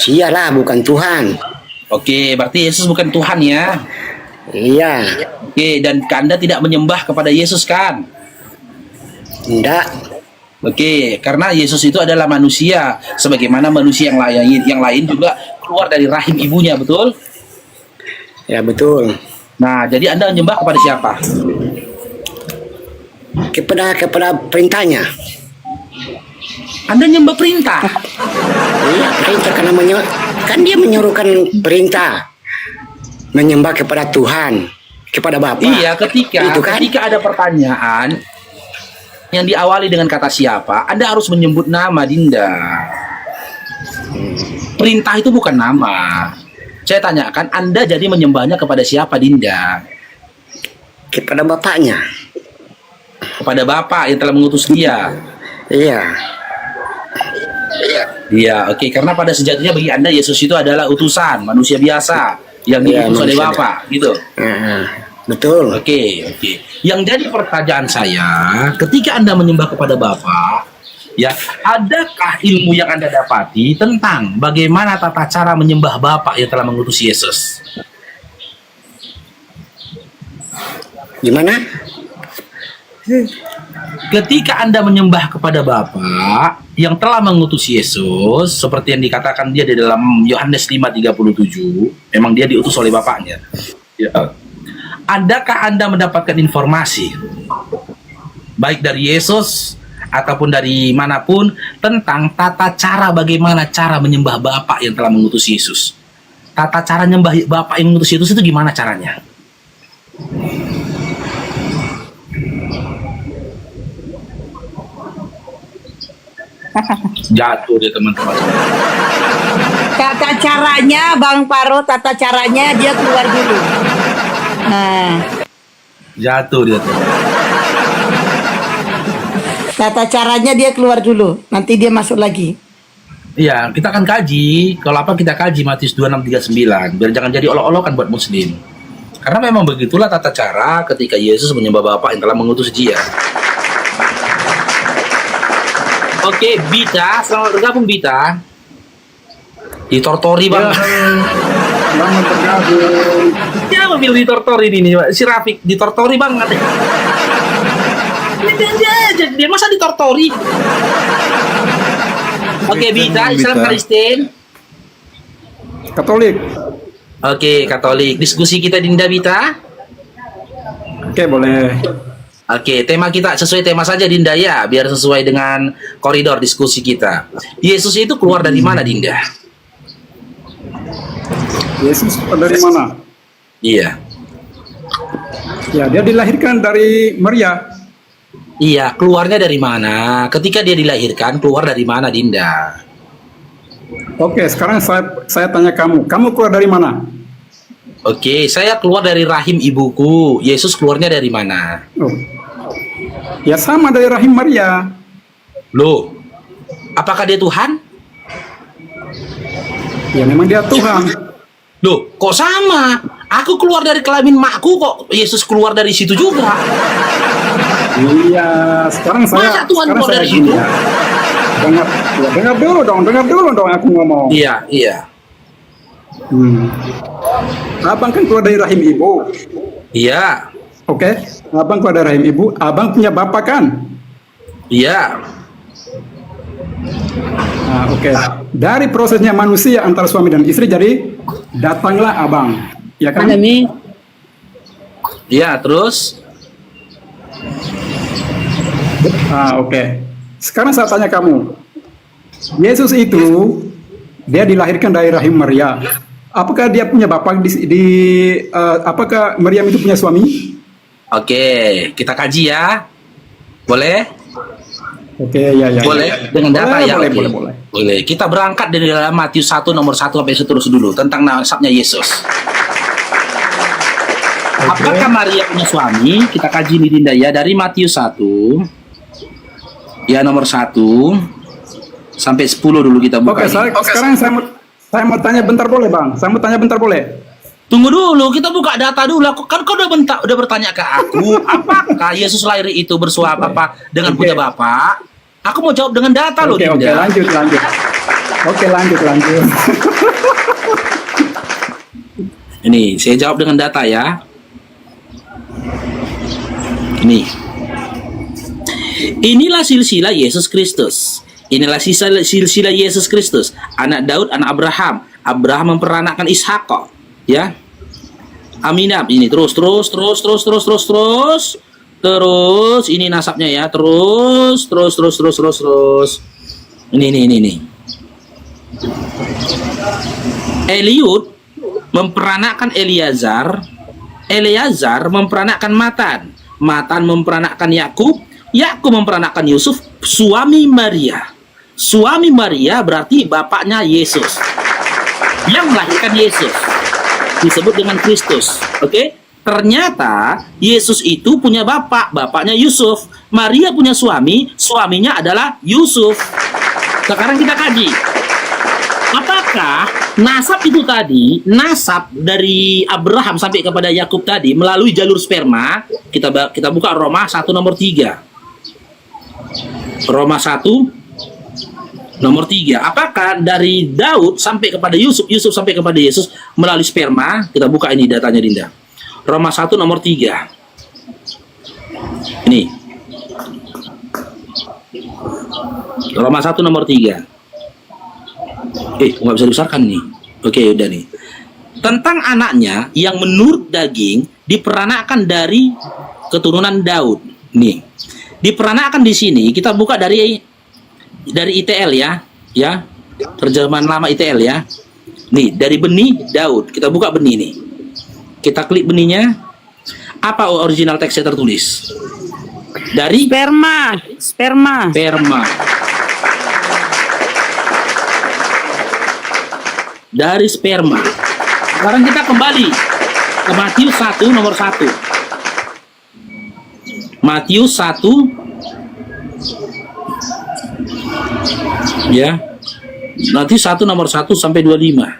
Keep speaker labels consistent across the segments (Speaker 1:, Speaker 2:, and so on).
Speaker 1: Iyalah, bukan Tuhan.
Speaker 2: Oke, berarti Yesus bukan Tuhan ya.
Speaker 1: Iya,
Speaker 2: Oke, dan Anda tidak menyembah kepada Yesus kan?
Speaker 1: enggak.
Speaker 2: Oke, karena Yesus itu adalah manusia, sebagaimana manusia yang lain juga keluar dari rahim ibunya, betul?
Speaker 1: Ya betul.
Speaker 2: Nah, jadi Anda menyembah kepada siapa?
Speaker 1: Kepada perintahnya.
Speaker 2: Anda nyembah perintah.
Speaker 1: Iya, perintah karena kan dia menyuruhkan perintah menyembah kepada Tuhan, kepada Bapa.
Speaker 2: Iya, ketika
Speaker 1: Itu kan?
Speaker 2: ketika ada pertanyaan yang diawali dengan kata siapa, Anda harus menyebut nama, Dinda. Perintah itu bukan nama. Saya tanyakan, Anda jadi menyembahnya kepada siapa, Dinda?
Speaker 1: Kepada Bapaknya.
Speaker 2: Kepada Bapa yang telah mengutus dia.
Speaker 1: Iya.
Speaker 2: Iya, oke. Karena pada sejatinya bagi Anda Yesus itu adalah utusan manusia biasa yang
Speaker 1: Iya,
Speaker 2: diutus oleh
Speaker 1: manusia
Speaker 2: Bapa, gitu.
Speaker 1: Betul.
Speaker 2: Oke. Yang jadi pertanyaan saya, ketika Anda menyembah kepada Bapa, ya, adakah ilmu yang Anda dapati tentang bagaimana tata cara menyembah Bapa yang telah mengutus Yesus?
Speaker 1: Gimana?
Speaker 2: Ketika Anda menyembah kepada Bapa yang telah mengutus Yesus, seperti yang dikatakan dia di dalam Yohanes 5:37, memang dia diutus oleh Bapaknya. Ya. Adakah Anda mendapatkan informasi baik dari Yesus ataupun dari manapun tentang tata cara bagaimana cara menyembah Bapa yang telah mengutus Yesus? Tata cara menyembah Bapa yang mengutus Yesus itu gimana caranya? Jatuh dia, teman-teman.
Speaker 3: Tata caranya, Bang Paro, tata caranya dia keluar dulu. Nah,
Speaker 2: Jatuh dia tuh.
Speaker 3: tata caranya dia keluar dulu. Nanti dia masuk lagi.
Speaker 2: Iya, kita akan kaji. Kalau apa kita kaji Matius 26:39, biar jangan jadi olok-olokan buat muslim. Karena memang begitulah tata cara ketika Yesus menyembah Bapa yang telah mengutus dia. Oke, Bita, selamat bergabung Bita. Ditortori bang.
Speaker 4: Selamat bergabung.
Speaker 2: Ya, mobil ditortori ini Pak. Si Rafiq ditortori banget. Dia masa ditortori. Oke, Bita, Islam Kristen.
Speaker 4: Katolik.
Speaker 2: Oke, Katolik. Diskusi kita Dinda Bita.
Speaker 4: Oke, boleh.
Speaker 2: Oke, tema kita sesuai tema saja Dinda ya, biar sesuai dengan koridor diskusi kita. Yesus itu keluar dari mana Dinda?
Speaker 4: Yesus dari mana?
Speaker 2: Iya.
Speaker 4: Ya, dia dilahirkan dari Maria.
Speaker 2: Iya, keluarnya dari mana? Ketika dia dilahirkan, keluar dari mana Dinda?
Speaker 4: Oke, sekarang saya tanya kamu. Kamu keluar dari mana?
Speaker 2: Oke, saya keluar dari rahim ibuku. Yesus keluarnya dari mana?
Speaker 4: Oh. Ya sama dari rahim Maria.
Speaker 2: Loh, apakah dia Tuhan?
Speaker 4: Ya memang dia Tuhan.
Speaker 2: Loh, kok sama? Aku keluar dari kelamin makku, kok Yesus keluar dari situ juga?
Speaker 4: Iya, sekarang
Speaker 2: Masa Tuhan
Speaker 4: sekarang
Speaker 2: keluar dari
Speaker 4: gini
Speaker 2: situ?
Speaker 4: ya. Dengar dulu dong aku ngomong.
Speaker 2: Iya.
Speaker 4: Abang kan keluar dari rahim ibu.
Speaker 2: Iya,
Speaker 4: Oke, abang keluar dari rahim ibu. Abang punya bapak kan?
Speaker 2: iya.
Speaker 4: Nah, oke. Dari prosesnya manusia antara suami dan istri, jadi datanglah abang, ya kan?
Speaker 2: Iya, terus?
Speaker 4: Oke. Sekarang saya tanya kamu, Yesus itu dia dilahirkan dari rahim Maria. Apakah dia punya bapak apakah Maryam itu punya suami?
Speaker 2: Oke, kita kaji ya. Boleh?
Speaker 4: Oke, ya.
Speaker 2: Boleh? Dengan data
Speaker 4: Boleh,
Speaker 2: ya?
Speaker 4: boleh,
Speaker 2: Oke.
Speaker 4: boleh.
Speaker 2: Boleh. Kita berangkat dari dalam Matius 1 nomor 1 sampai seterusnya dulu tentang nasabnya Yesus. Apakah Maria punya suami? Kita kaji nih Dinda ya, dari Matius 1 ya nomor 1 sampai 10 dulu kita buka.
Speaker 4: Sekarang saya mau tanya bentar boleh, Bang? Saya mau tanya bentar boleh?
Speaker 2: Tunggu dulu, kita buka data dulu. Kan kau udah bertanya ke aku, apakah Yesus lahir itu bersuap apa dengan punya Bapak? Aku mau jawab dengan data loh,
Speaker 4: Oke,
Speaker 2: Dinda.
Speaker 4: lanjut. Oke, lanjut.
Speaker 2: Ini saya jawab dengan data ya. Nih, inilah silsilah Yesus Kristus. Inilah silsilah Yesus Kristus, anak Daud, anak Abraham. Abraham memperanakkan Ishak, ya. Aminab, ini terus. Terus ini nasabnya ya, terus. Ini. Eliud memperanakkan Eleazar. Eleazar memperanakkan Matan. Matan memperanakkan Yakub. Yakub memperanakkan Yusuf, suami Maria. Suami Maria berarti bapaknya Yesus. Yang melahirkan Yesus disebut dengan Kristus. Oke? Ternyata Yesus itu punya bapak, bapaknya Yusuf. Maria punya suami, suaminya adalah Yusuf. Sekarang kita kaji. Apakah nasab itu tadi, nasab dari Abraham sampai kepada Yakub tadi melalui jalur sperma? Kita buka Roma 1 nomor 3. Roma 1 nomor 3. Apakah dari Daud sampai kepada Yusuf, Yusuf sampai kepada Yesus melalui sperma? Kita buka ini datanya, Dinda. Roma 1 nomor 3. Ini. Roma 1 nomor 3. Nggak bisa dibesarkan nih. Oke, udah nih. Tentang anaknya yang menurut daging diperanakkan dari keturunan Daud. Nih. Diperanakkan di sini kita buka dari ITL ya. Terjemahan lama ITL ya. Nih, dari benih Daud. Kita buka benih nih. Kita klik benihnya. Apa original teksnya tertulis? Dari sperma. Dari sperma. Sekarang kita kembali ke Matius 1 nomor 1. Matius 1 ya. Matius 1 nomor 1 sampai 25.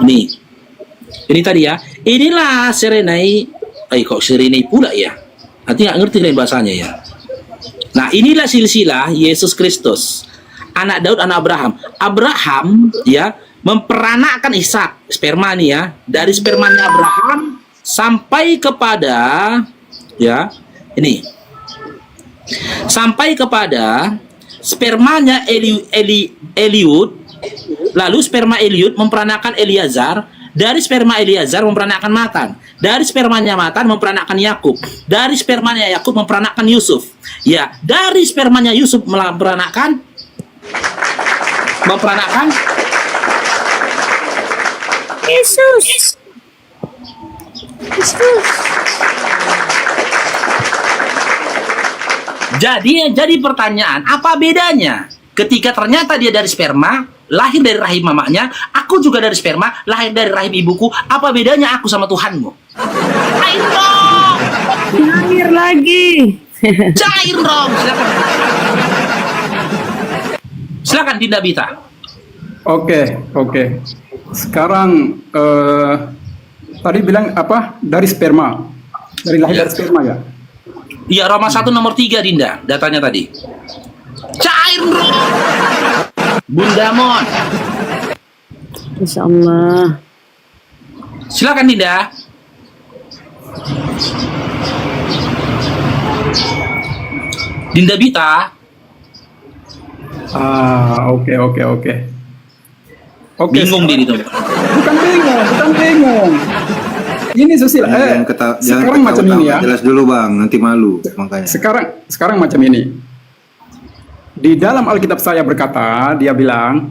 Speaker 2: Nih. Ini tadi ya. Inilah Sirenai. Kok Sirenai pula ya? Nanti nggak ngerti lain bahasanya ya. Nah, inilah silsilah Yesus Kristus, anak Daud, anak Abraham. Abraham ya memperanakkan Ishak, sperma nih ya, dari spermanya Abraham sampai kepada ya ini, sampai kepada spermanya Eliud, lalu sperma Eliud memperanakkan Eleazar, dari sperma Eleazar memperanakkan Matan. Dari spermanya Matan memperanakkan Yakub. Dari spermanya Yakub memperanakkan Yusuf. Ya, dari spermanya Yusuf memperanakkan
Speaker 3: Yesus.
Speaker 2: Jadi pertanyaan, apa bedanya ketika ternyata dia dari sperma, lahir dari rahim mamanya, aku juga dari sperma, lahir dari rahim ibuku, apa bedanya aku sama Tuhanmu? Cair dong!
Speaker 3: Lahir lagi.
Speaker 2: Cair dong! Silakan Dinda Bita.
Speaker 4: Oke. Sekarang tadi bilang apa? Dari sperma. Dari lahir dari sperma ya?
Speaker 2: Iya, Roma 1 nomor 3 Dinda, datanya tadi. Cair dong! Bunda Mon.
Speaker 3: Insya Allah.
Speaker 2: Silakan Dinda. Dinda Bita.
Speaker 4: Oke.
Speaker 2: Bingung dia itu.
Speaker 4: Bukan bingung. Ini sosial. Sekarang macam ini ya.
Speaker 5: Jelas dulu bang, nanti malu makanya.
Speaker 4: Sekarang macam ini. Di dalam Alkitab saya berkata, dia bilang,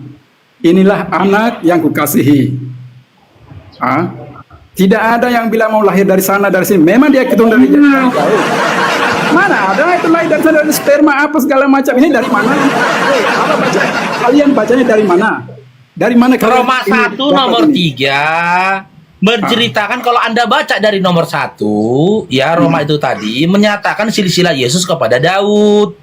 Speaker 4: inilah anak yang kukasihi. Tidak ada yang bilang mau lahir dari sana dari sini. Memang dia keturunan dari jauh. Mana ada itu lahir dari sana dari sperma apa segala macam. Ini dari mana? Apa baca? Kalian bacanya dari mana? Dari mana?
Speaker 2: Roma 1 nomor 3 menceritakan kalau Anda baca dari nomor 1 ya, Roma itu tadi menyatakan silsilah Yesus kepada Daud.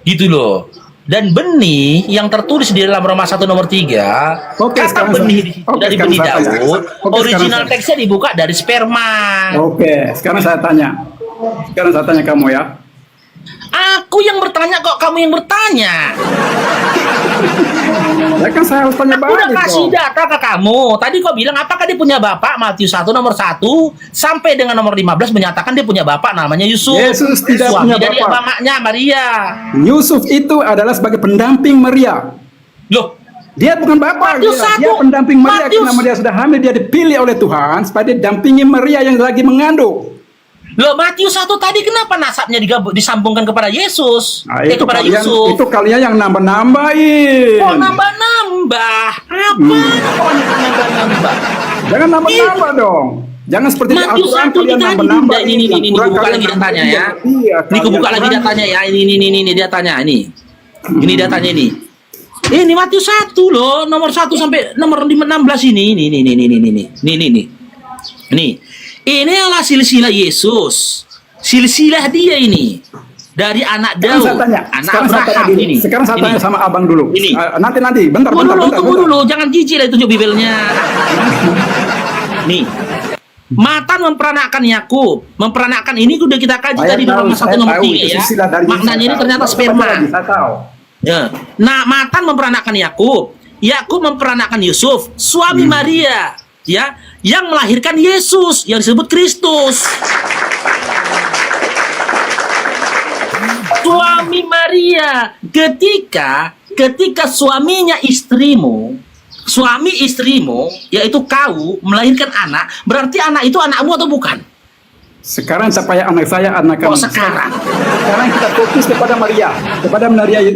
Speaker 2: Gitu loh. Dan benih yang tertulis di dalam Roma 1 nomor 3, kata benih di situ dari benih Daud, original teksnya dibuka dari sperma.
Speaker 4: Oke, sekarang saya tanya kamu ya.
Speaker 2: Aku yang bertanya kok kamu yang bertanya.
Speaker 4: Ya kan saya harus tanya
Speaker 2: Aku udah
Speaker 4: balik
Speaker 2: kasih
Speaker 4: dong.
Speaker 2: data ke kamu. Tadi kau bilang apakah dia punya bapak? Matius 1 nomor 1 sampai dengan nomor 15 menyatakan dia punya bapak namanya Yusuf.
Speaker 4: Yesus tidak
Speaker 2: Suami
Speaker 4: punya
Speaker 2: dari
Speaker 4: bapak.
Speaker 2: mamanya Maria.
Speaker 4: Yusuf itu adalah sebagai pendamping Maria.
Speaker 2: Loh,
Speaker 4: Dia bukan bapak,
Speaker 2: Matius
Speaker 4: dia
Speaker 2: 1.
Speaker 4: pendamping Maria.
Speaker 2: Matius.
Speaker 4: Karena Maria sudah hamil, dia dipilih oleh Tuhan supaya dia dampingi Maria yang lagi mengandung.
Speaker 2: Loh, Matius 1 tadi kenapa nasabnya disambungkan kepada Yesus?
Speaker 4: Nah,
Speaker 2: Kepada
Speaker 4: kalian,
Speaker 2: Yusuf.
Speaker 4: itu kalian yang nambah-nambahin.
Speaker 2: Oh, nambah-nambah. Apa? Oh, nambah-nambah.
Speaker 4: Jangan nambah-nambah dong. Jangan seperti di
Speaker 2: Matius
Speaker 4: Al-Quran
Speaker 2: 1
Speaker 4: kalian
Speaker 2: tadi
Speaker 4: nambah-nambah.
Speaker 2: ini
Speaker 4: Al-Quran
Speaker 2: kebuka
Speaker 4: kalian
Speaker 2: lagi datanya
Speaker 4: nambahin.
Speaker 2: ya.
Speaker 4: Iya,
Speaker 2: Ini kebuka
Speaker 4: kalian
Speaker 2: lagi
Speaker 4: Quran.
Speaker 2: datanya ya. Ini datanya ini. Ini datanya ini. Ini Matius 1 loh, nomor 1 sampai nomor 16 ini. Nih. Ini adalah silsilah Yesus. Silsilah dia ini. Dari anak
Speaker 4: Sekarang
Speaker 2: Daud,
Speaker 4: saya tanya.
Speaker 2: anak
Speaker 4: Sekarang saya tanya
Speaker 2: Abraham
Speaker 4: gini.
Speaker 2: ini.
Speaker 4: Sekarang saya
Speaker 2: Ini.
Speaker 4: tanya sama abang dulu.
Speaker 2: Ini.
Speaker 4: Nanti. Bentar.
Speaker 2: Tunggu dulu, jangan jijik lah tunjuk bibelnya. Nih. Matan memperanakkan Yakub, memperanakkan ini udah kita kaji tadi di nomor 1 nomor 3 ya. Maknanya ini ternyata sperma.
Speaker 4: Saya tahu.
Speaker 2: Ya. Nah, Matan memperanakkan Yakub, Yakub memperanakkan Yusuf, suami Maria, ya, yang melahirkan Yesus yang disebut Kristus. Suami Maria, ketika suaminya suami istrimu yaitu kau melahirkan anak, berarti anak itu anakmu atau bukan?
Speaker 4: Sekarang supaya anak saya anak kamu.
Speaker 2: Kok sekarang?
Speaker 4: Sekarang kita fokus kepada Maria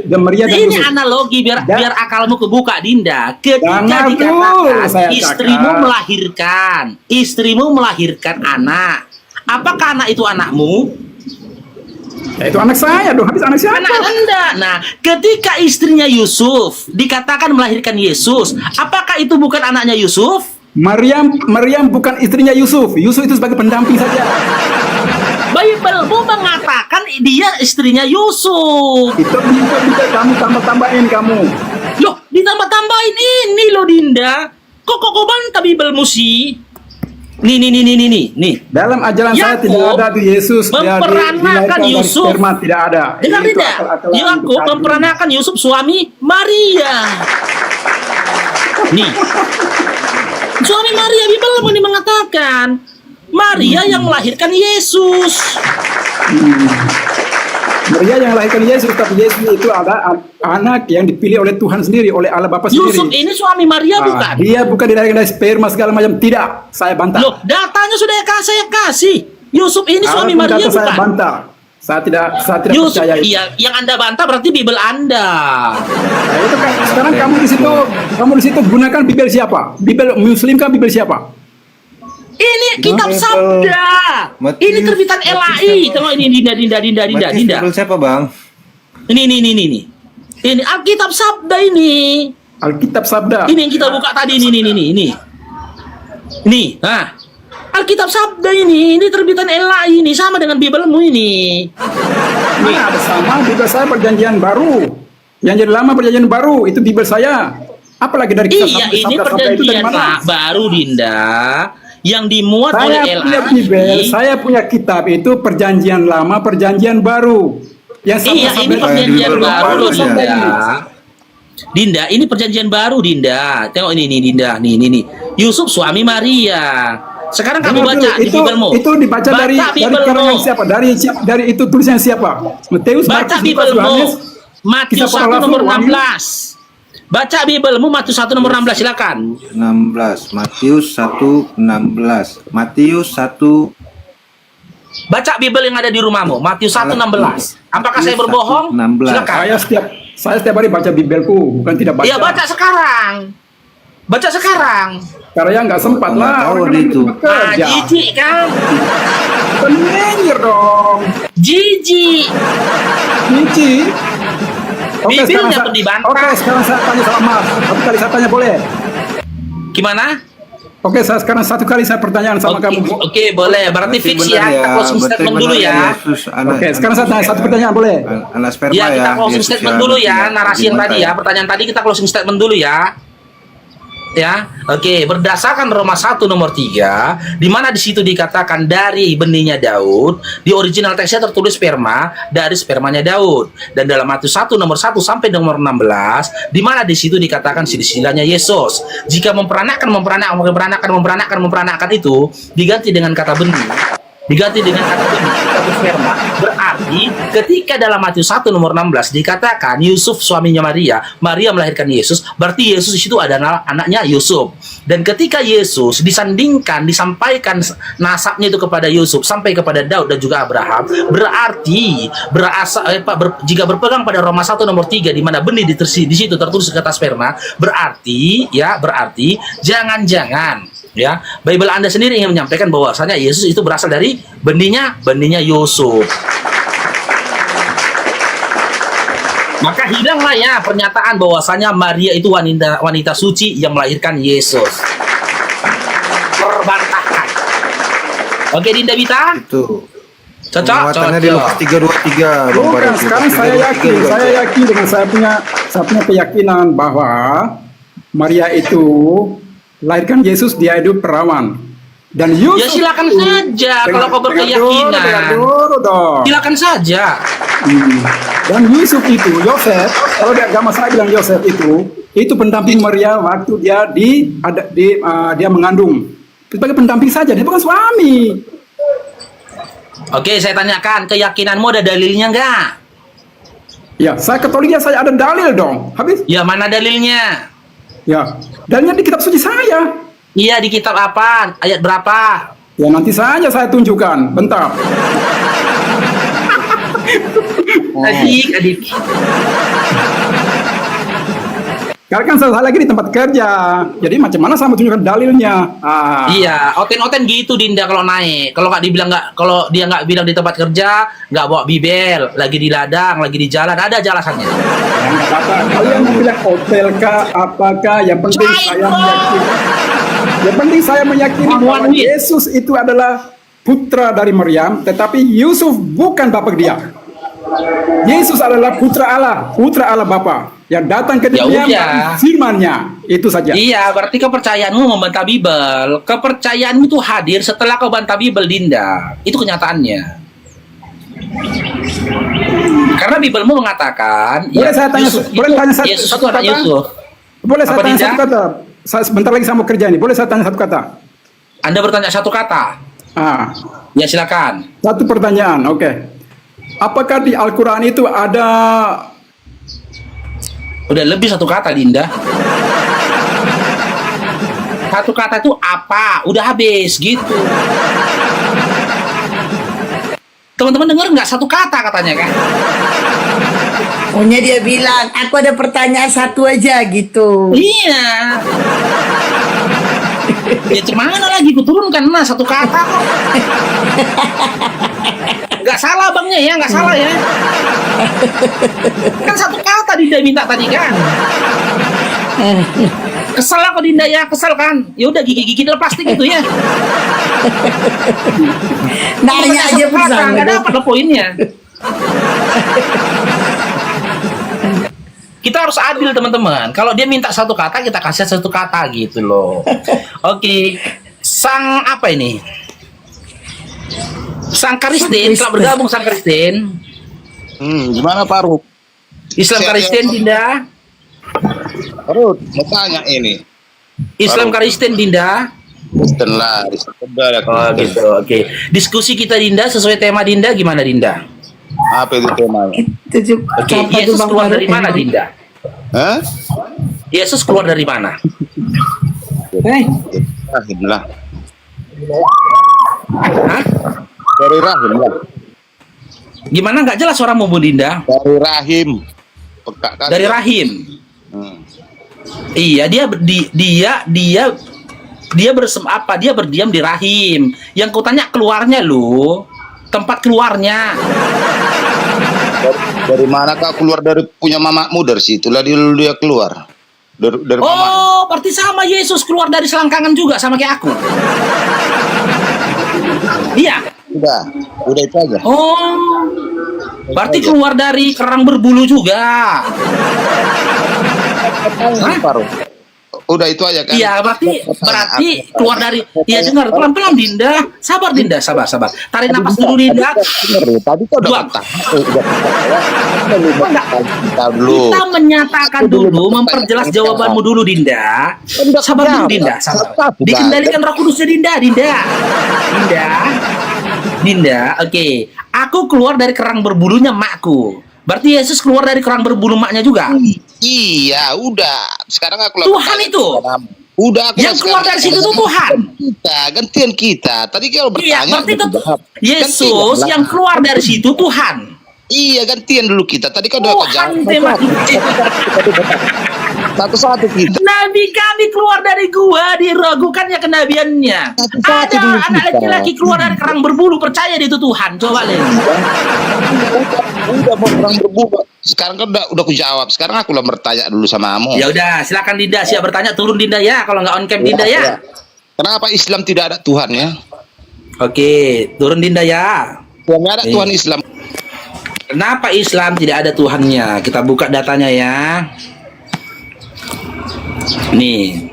Speaker 4: dan Maria dan
Speaker 2: Ini
Speaker 4: Yusuf.
Speaker 2: analogi biar
Speaker 4: Dan-
Speaker 2: biar akalmu kebuka, Dinda. Ketika
Speaker 4: Jangan dulu, saya
Speaker 2: dikatakan istrimu melahirkan anak. Apakah anak itu anakmu?
Speaker 4: Ya, itu anak saya dong. Habis anak siapa?
Speaker 2: Anak Anda. Nah, ketika istrinya Yusuf dikatakan melahirkan Yesus, apakah itu bukan anaknya Yusuf?
Speaker 4: Maryam bukan istrinya Yusuf. Yusuf itu sebagai pendamping saja.
Speaker 2: Bibelmu mengatakan dia istrinya Yusuf.
Speaker 4: Itu bisa kamu tambah-tambahin kamu.
Speaker 2: Loh, ditambah-tambahin ini loh, Dinda. Kok bantah Bibelmu sih? Nih.
Speaker 4: Dalam ajaran saya
Speaker 2: Yakub
Speaker 4: tidak ada tuh Yesus
Speaker 2: memperanakkan
Speaker 4: dilahirkan dari
Speaker 2: Yusuf.
Speaker 4: sperma, tidak ada.
Speaker 2: Dengar
Speaker 4: Itu
Speaker 2: tidak?
Speaker 4: akal-akalan
Speaker 2: Yakub
Speaker 4: Tuhan.
Speaker 2: memperanakkan Yusuf suami Maria. Nih. Suami Maria, Bibelmu ini mengatakan Maria yang melahirkan Yesus.
Speaker 4: Maria yang melahirkan Yesus, tapi Yesus itu ada anak yang dipilih oleh Tuhan sendiri, oleh Allah Bapa sendiri.
Speaker 2: Yusuf ini suami Maria bukan?
Speaker 4: Dia bukan dilahirkan dari sperma segala macam, tidak. Saya bantah.
Speaker 2: Loh, datanya sudah saya kasih. Yusuf ini suami
Speaker 4: Apapun
Speaker 2: Maria
Speaker 4: kata saya
Speaker 2: bukan?
Speaker 4: bantah. Saya tidak
Speaker 2: Yusuf,
Speaker 4: percaya itu.
Speaker 2: iya, yang Anda bantah berarti Bibel Anda.
Speaker 4: Nah, itu kan sekarang kamu di situ gunakan Bibel siapa? Bibel Muslim kan Bibel siapa?
Speaker 2: Ini kitab
Speaker 5: Bibel
Speaker 2: sabda.
Speaker 5: Matius-
Speaker 2: Ini terbitan LAI. Tengok ini Dinda.
Speaker 5: Matius Bibel siapa bang?
Speaker 2: Ini. Ini Alkitab sabda ini.
Speaker 4: Alkitab Sabda.
Speaker 2: Ini yang kita buka tadi ini. Nih, nah. Alkitab sabda ini terbitan LAI ini sama dengan Bibelmu ini.
Speaker 4: Mana ada sama Bibel saya perjanjian baru. Yang jadi lama perjanjian baru itu Bibel saya. Apalagi dari kisah
Speaker 2: Iya,
Speaker 4: Sabda-
Speaker 2: ini
Speaker 4: Sabda- Sabda itu dari
Speaker 2: perjanjian
Speaker 4: mana?
Speaker 2: baru, Dinda, yang dimuat
Speaker 4: Saya
Speaker 2: oleh
Speaker 4: punya Bibel,
Speaker 2: LAI.
Speaker 4: saya punya kitab itu perjanjian lama, perjanjian baru. Yang
Speaker 2: Iya,
Speaker 4: Sabda-
Speaker 2: ini
Speaker 4: Sabda-
Speaker 2: perjanjian
Speaker 5: Bibel
Speaker 2: baru
Speaker 5: baru
Speaker 2: loh,
Speaker 5: aja.
Speaker 2: Dinda. Dinda, ini perjanjian baru, Dinda. Tengok ini Dinda. Nih. Yusuf suami Maria. Sekarang kamu
Speaker 4: Dengar
Speaker 2: baca
Speaker 4: dulu,
Speaker 2: di Bibelmu.
Speaker 4: itu dibaca dari
Speaker 2: Bibelmu.
Speaker 4: karangan siapa? Dari itu tulisan siapa? Matius,
Speaker 2: Baca
Speaker 4: Markus, Lukas,
Speaker 2: Bibelmu.
Speaker 4: Yohanes.
Speaker 2: Matius
Speaker 4: Kisah para
Speaker 2: 1 nomor
Speaker 4: Rasul,
Speaker 2: 16. Baca Bibelmu Matius 1 nomor 16, silakan.
Speaker 5: 16. Matius 1:16. Matius 1.
Speaker 2: Baca Bibel yang ada di rumahmu. Matius 1:16. Apakah saya berbohong?
Speaker 5: 1:16.
Speaker 2: Silakan.
Speaker 4: Saya setiap hari baca Bibelku, bukan tidak baca.
Speaker 2: Iya, baca sekarang.
Speaker 4: Karena nggak sempat
Speaker 5: Nggak
Speaker 4: lah.
Speaker 5: tahu
Speaker 4: Orang
Speaker 5: ada
Speaker 4: kan
Speaker 5: itu.
Speaker 2: Ah,
Speaker 4: bekerja.
Speaker 2: jijik kan?
Speaker 4: Penyihir dong.
Speaker 2: Jijik.
Speaker 4: Cici.
Speaker 2: Bibelnya pun dibantah.
Speaker 4: Oke, sekarang saya tanya sama Mas. Satu kali saya tanya boleh?
Speaker 2: Gimana?
Speaker 4: Oke, sekarang satu kali saya pertanyaan sama kamu.
Speaker 2: Oke, boleh. Berarti fix ya. Kita closing statement dulu ya.
Speaker 4: Oke, sekarang saya tanya satu pertanyaan boleh?
Speaker 5: Anak sperma
Speaker 2: Ya, kita closing
Speaker 5: Yesus
Speaker 2: statement
Speaker 5: ya,
Speaker 2: dulu ya.
Speaker 5: tidak
Speaker 2: Narasi yang tadi ya.
Speaker 5: dimakai.
Speaker 2: Pertanyaan tadi kita closing statement dulu ya. ya. Oke, berdasarkan Roma 1 nomor 3, di mana di situ dikatakan dari benihnya Daud, di original teksnya tertulis sperma, dari spermanya Daud. Dan dalam Matius 1 nomor 1 sampai nomor 16, di mana di situ dikatakan silsilahnya Yesus. Jika memperanakkan itu diganti dengan kata benih, kata sperma, berarti ketika dalam Matius 1 nomor 16 dikatakan Yusuf suaminya Maria melahirkan Yesus, berarti Yesus itu adalah anaknya Yusuf. Dan ketika Yesus disampaikan nasabnya itu kepada Yusuf sampai kepada Daud dan juga Abraham, berarti jika berpegang pada Roma 1 nomor 3 di mana benih di situ tertulis kata sperma, berarti jangan-jangan ya, Bible Anda sendiri ingin menyampaikan bahwasanya Yesus itu berasal dari benihnya Yusuf. Maka hilanglah ya pernyataan bahwasanya Maria itu wanita suci yang melahirkan Yesus. Terbantahkan. Oke, Dinda Bita?
Speaker 5: Itu.
Speaker 2: Cocok.
Speaker 5: Penguatannya di Lukas 3:23. Bang
Speaker 4: Bukan,
Speaker 5: Farid.
Speaker 4: sekarang saya yakin dengan saya punya keyakinan bahwa Maria itu lahirkan Yesus, dia itu perawan. Dan Yusuf
Speaker 2: Ya silakan
Speaker 4: itu-
Speaker 2: saja kalau kau
Speaker 4: dengar
Speaker 2: berkeyakinan.
Speaker 4: dulu dong.
Speaker 2: Silakan saja.
Speaker 4: Dan Yusuf itu, Yosef, kalau di agama saya bilang Yosef itu pendamping Maria waktu dia mengandung. Sebagai pendamping saja, dia bukan suami.
Speaker 2: Oke, saya tanyakan, keyakinanmu ada dalilnya enggak?
Speaker 4: Ya, saya Katoliknya saya ada dalil dong. Habis?
Speaker 2: Ya, mana dalilnya?
Speaker 4: Ya, dalilnya di kitab suci saya.
Speaker 2: Iya, di kitab apa? Ayat berapa?
Speaker 4: Ya, nanti saja saya tunjukkan. Bentar.
Speaker 2: Adik.
Speaker 4: Sekarang kan saya lagi di tempat kerja. Jadi macam mana saya mau tunjukkan dalilnya?
Speaker 2: Iya, oten gitu Dinda kalau naik. Kalau dia nggak bilang di tempat kerja, nggak bawa bibel, lagi di ladang, lagi di jalan, ada jelasannya.
Speaker 4: Yang kata kalian mau bilang hotel kah, apakah? Yang penting saya meyakini bahwa Yesus itu adalah putra dari Maryam, tetapi Yusuf bukan bapak dia. Yesus adalah putra Allah Bapa yang datang ke
Speaker 2: Ya
Speaker 4: dunia
Speaker 2: udah.
Speaker 4: melalui firman-Nya. Itu saja.
Speaker 2: Iya, berarti kepercayaanmu membantah Bibel. Kepercayaanmu itu hadir setelah kau bantah Bibel, Dinda. Itu kenyataannya. Karena Bibelmu mengatakan,
Speaker 4: Boleh saya tanya
Speaker 2: Yesus
Speaker 4: satu
Speaker 2: itu anak
Speaker 4: kata?
Speaker 2: Yusuf.
Speaker 4: Boleh saya
Speaker 2: Apa,
Speaker 4: tanya
Speaker 2: Dinda?
Speaker 4: satu kata? Saya sebentar lagi saya mau kerja ini. Boleh saya tanya satu kata?
Speaker 2: Anda bertanya satu kata. Ya, silakan.
Speaker 4: Satu pertanyaan, oke. Apakah di Al-Quran itu ada...
Speaker 2: Udah lebih satu kata, Dinda. Satu kata itu apa? Udah habis gitu. Teman-teman dengar nggak satu kata katanya kan?
Speaker 3: Pokoknya dia bilang, aku ada pertanyaan satu aja gitu.
Speaker 2: Iya. Ya gimana lagi ku turunkan satu kata kok. Nggak salah bangnya ya, nggak salah ya. Kan satu kata Dinda minta tadi kan. Kesel aku Dinda ya, kesel kan. Ya udah gigi-gigi dalam plastik itu ya.
Speaker 3: Nanya aja
Speaker 2: Satu kata,
Speaker 3: pesan.
Speaker 2: nggak dapat lo poinnya. Kita harus adil teman-teman. Kalau dia minta satu kata, kita kasih satu kata gitu loh. Oke. Sang apa ini? Sang Kristen, telah bergabung Sang Kristen.
Speaker 6: Gimana Faruk?
Speaker 2: Islam Kristen Dinda.
Speaker 6: Faruk, mau tanya ini.
Speaker 2: Islam Kristen Dinda.
Speaker 6: Kristen lah, udah
Speaker 2: Oh gitu. Oke. Diskusi kita Dinda sesuai tema Dinda gimana Dinda?
Speaker 6: Apa itu temanya?
Speaker 3: Itu juga.
Speaker 2: Oke.
Speaker 3: Apa tuh,
Speaker 2: Yesus
Speaker 3: Bang
Speaker 2: keluar
Speaker 3: Faruk?
Speaker 2: dari mana Dinda?
Speaker 6: Hah?
Speaker 2: Yesus keluar dari mana?
Speaker 6: Rahim lah.
Speaker 2: Hah?
Speaker 6: Dari rahim lah.
Speaker 2: Gimana nggak jelas suaramu Bu Dinda?
Speaker 6: Dari rahim. Peka kali.
Speaker 2: Dari rahim.
Speaker 6: Hmm.
Speaker 2: Iya, dia dia berdiam di rahim. Yang kutanya keluarnya lu, tempat keluarnya.
Speaker 6: Dari mana kak keluar dari punya mamamu dari situ lah dia keluar. Dari mama.
Speaker 2: Oh, berarti sama Yesus keluar dari selangkangan juga sama kayak aku. Iya.
Speaker 6: Udah itu aja.
Speaker 2: Oh. Berarti keluar dari kerang berbulu juga. Hah?
Speaker 6: Faruk. Udah itu aja kan.
Speaker 2: Iya, berarti keluar dari. Iya, dengar pelan-pelan Dinda. Sabar Dinda, sabar. Tarik napas dulu Dinda.
Speaker 6: Tadi kau udah
Speaker 2: Kita menyatakan dulu, memperjelas jawabanmu dulu Dinda. Sabar dulu Dinda, sabar. Dikendalikan Roh Kudusnya Dinda. Oke. Aku keluar dari kerang berbulunya makku. Berarti Yesus keluar dari kerang berbulu maknya juga.
Speaker 6: Iya, udah. Sekarang aku
Speaker 2: Tuhan itu.
Speaker 6: Udah aku
Speaker 2: Yang keluar dari situ tuh Tuhan.
Speaker 6: Gantian kita. Tadi kalau
Speaker 2: Iya,
Speaker 6: bertanya.
Speaker 2: berarti Yesus yang keluar dari situ Tuhan.
Speaker 6: Iya, gantian dulu kita. Tadi kau udah
Speaker 2: Tuhan tema.
Speaker 6: Satu-satu kita.
Speaker 2: Nabi kami keluar dari gua, diragukannya kenabiannya. Ada anak laki-laki keluar dari kerang berbulu, percaya dia itu Tuhan. Coba lihat.
Speaker 6: Udah mau perang berbulu. Sekarang kan udah aku jawab. Sekarang aku lah bertanya dulu sama kamu.
Speaker 2: Ya udah, silakan Dinda siap bertanya, turun Dinda ya. Kalau nggak on cam Dinda ya.
Speaker 6: Kenapa Islam tidak ada Tuhan ya?
Speaker 2: Oke, turun Dinda ya.
Speaker 6: Yang ada Tuhan Islam.
Speaker 2: Kenapa Islam tidak ada Tuhannya? Kita buka datanya ya. Nih.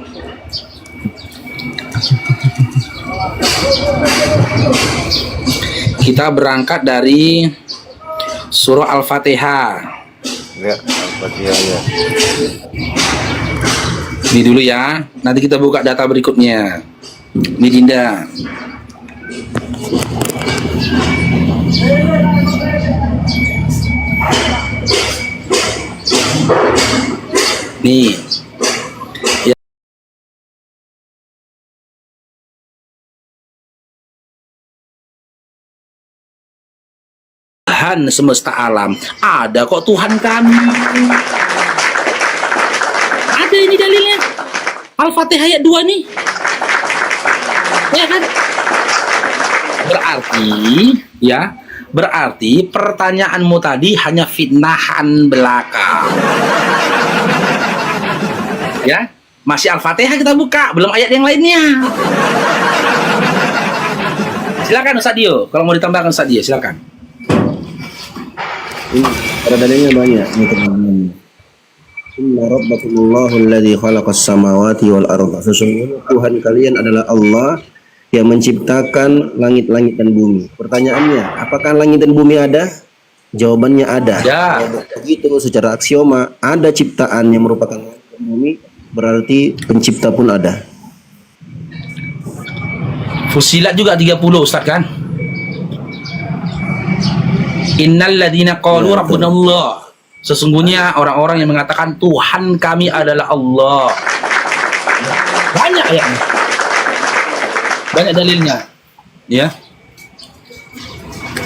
Speaker 2: Kita berangkat dari surah Al-Fatihah.
Speaker 5: Ya, Al-Fatihah ya.
Speaker 2: Ini dulu ya. Nanti kita buka data berikutnya. Ini Dinda. Nih. Ya. Tuhan semesta alam. Ada kok Tuhan kami. Ada ini dalilnya. Al-Fatihah ayat 2 nih. Ya kan? Berarti pertanyaanmu tadi hanya fitnahan belaka. Ya, masih Al-Fatihah kita buka, belum ayat yang lainnya. Silakan Ustaz Dio, kalau mau ditambahkan Ustaz Dio, silakan.
Speaker 7: Ini para dalilnya banyak nih teman-teman. Inna rabbakumullahu alladzi khalaqas samawati wal arda. Sesungguhnya Tuhan kalian adalah Allah yang menciptakan langit-langit dan bumi. Pertanyaannya, apakah langit dan bumi ada? Jawabannya ada.
Speaker 2: Ya.
Speaker 7: Begitu secara aksioma, ada ciptaan yang merupakan langit dan bumi, berarti pencipta pun ada.
Speaker 2: Fusilat juga 30 Ustaz kan? Innal ladzina qalu rabbuna Allah. Sesungguhnya orang-orang yang mengatakan Tuhan kami adalah Allah. Banyak ayatnya. Banyak dalilnya. Ya.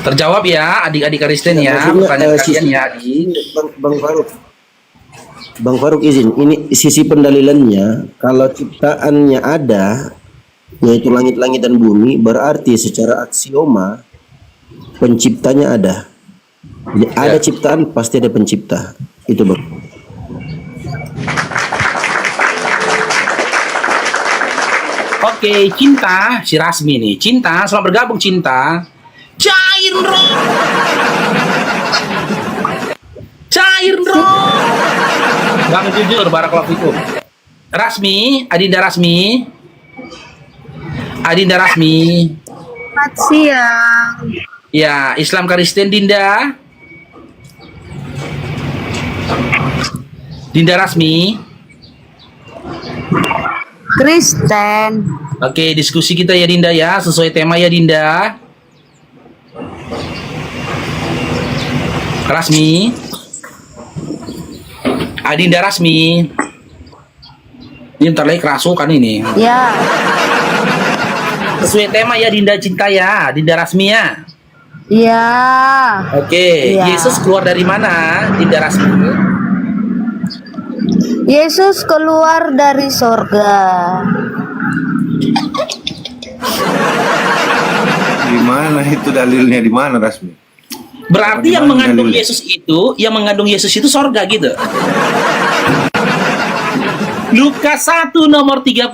Speaker 2: Terjawab ya adik-adik Kristen ya, pertanyaan kalian ya, adik.
Speaker 7: Bang Faruk izin, ini sisi pendalilannya, kalau ciptaannya ada, yaitu langit-langit dan bumi, berarti secara aksioma penciptanya ada. Jadi ada ciptaan pasti ada pencipta. Itu Bang.
Speaker 2: Oke, Cinta, si Rasmi nih. Cinta, selamat bergabung Cinta. Cair bro. Bang jujur, barakallahu fikum. Rasmi, Adinda Rasmi.
Speaker 8: Selamat siang.
Speaker 2: Ya, Islam Kristen Dinda. Dinda Rasmi.
Speaker 8: Kristen.
Speaker 2: Oke, diskusi kita ya Dinda ya, sesuai tema ya Dinda. Rasmi. Adinda Rasmi. Ini bentar lagi kerasukan ini.
Speaker 8: Ya.
Speaker 2: Sesuai tema ya Dinda Cinta ya, Dinda Rasmi ya.
Speaker 8: Ya.
Speaker 2: Oke,
Speaker 8: Ya.
Speaker 2: Yesus keluar dari mana Dinda Rasmi?
Speaker 8: Yesus keluar dari sorga.
Speaker 5: Di mana itu dalilnya, di mana Rasmi?
Speaker 2: Berarti yang mengandung
Speaker 5: dalilnya?
Speaker 2: Yesus itu sorga gitu. Lukas 1 nomor 31.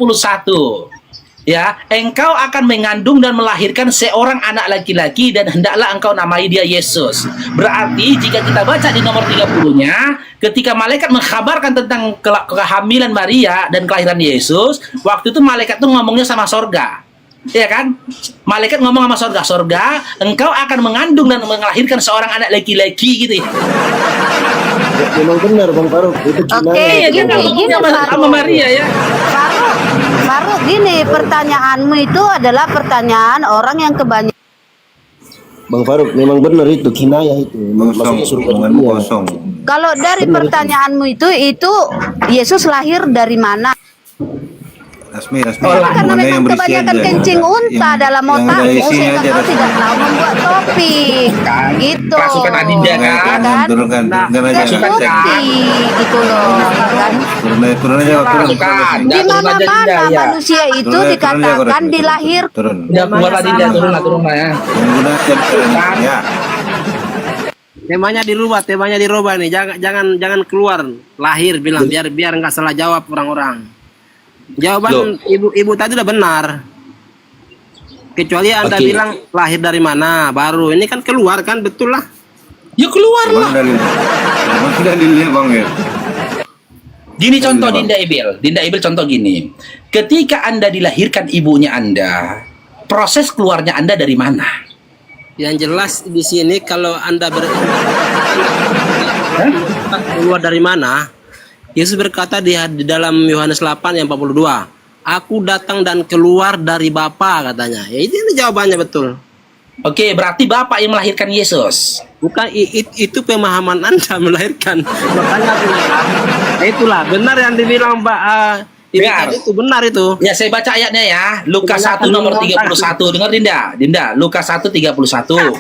Speaker 2: ya, engkau akan mengandung dan melahirkan seorang anak laki-laki dan hendaklah engkau namai dia Yesus. Berarti jika kita baca di nomor 30-nya, ketika malaikat mengkabarkan tentang kehamilan Maria dan kelahiran Yesus, waktu itu malaikat tuh ngomongnya sama sorga. Ya kan? Malaikat ngomong sama sorga, engkau akan mengandung dan melahirkan seorang anak laki-laki gitu ya.
Speaker 7: Memang benar Bang Faruk, itu
Speaker 8: Oke,
Speaker 2: Iya, dia
Speaker 8: gini,
Speaker 2: nggak
Speaker 8: gini
Speaker 2: ngomongnya sama Maria ya.
Speaker 8: Faruk, gini, pertanyaanmu itu adalah pertanyaan orang yang kebanyakan.
Speaker 7: Bang Faruk, memang benar itu kinayah itu.
Speaker 5: Kosong,
Speaker 7: Maksudnya surga
Speaker 5: omonganmu
Speaker 7: dunia.
Speaker 5: kosong.
Speaker 8: Kalau dari
Speaker 7: Benar,
Speaker 8: pertanyaanmu itu Yesus lahir dari mana?
Speaker 5: Rasmi,
Speaker 8: Karena
Speaker 5: mana yang
Speaker 8: memang
Speaker 5: berisi
Speaker 8: kebanyakan
Speaker 5: aja.
Speaker 8: kencing unta dalam
Speaker 5: yang ada
Speaker 8: otakmu
Speaker 5: isinya
Speaker 8: sehingga
Speaker 5: aja,
Speaker 8: kau
Speaker 5: Rasmi.
Speaker 8: tidak tahu membuat topik. Gitu.
Speaker 2: Pasukan Adinda
Speaker 5: Nah,
Speaker 2: kan.
Speaker 8: kan?
Speaker 5: turunkan aja.
Speaker 2: Pasukan
Speaker 8: Bukti gitu loh, kan?
Speaker 5: Turun aja, turun.
Speaker 2: Pasukan.
Speaker 8: Di
Speaker 2: Turun aja Dinda
Speaker 8: mana-mana
Speaker 2: ya.
Speaker 8: manusia itu
Speaker 5: Turun aja,
Speaker 8: dikatakan
Speaker 5: turun.
Speaker 8: dilahir.
Speaker 5: Turun.
Speaker 2: Udah buat Adinda, turun lah ya.
Speaker 5: Yang guna ya.
Speaker 9: Temanya dirubah nih. Jangan keluar lahir bilang biar nggak salah jawab orang-orang. Jawaban ibu tadi udah benar. Kecuali Anda
Speaker 2: Oke.
Speaker 9: bilang lahir dari mana, baru ini kan keluar kan, betul lah.
Speaker 2: Ya keluar lah.
Speaker 5: Bang dalil. Bang dalilnya Bang ya.
Speaker 2: Gini contoh Dinda Ibil contoh gini. Ketika Anda dilahirkan ibunya Anda, proses keluarnya Anda dari mana?
Speaker 9: Yang jelas di sini kalau Anda keluar dari mana? Yesus berkata di dalam Yohanes 8 yang 42, aku datang dan keluar dari Bapa katanya. Ya ini jawabannya betul.
Speaker 2: Oke, berarti Bapak yang melahirkan Yesus.
Speaker 9: Bukan itu pemahaman Anda melahirkan. Makanya aku bilang, itulah benar yang dibilang Mbak Ibu
Speaker 2: Dengar.
Speaker 9: tadi itu benar itu.
Speaker 2: Ya, saya baca ayatnya ya. Lukas 1
Speaker 9: Kebanyakan
Speaker 2: nomor
Speaker 9: mengotak.
Speaker 2: 31. Dengar Dinda. Lukas 1 31.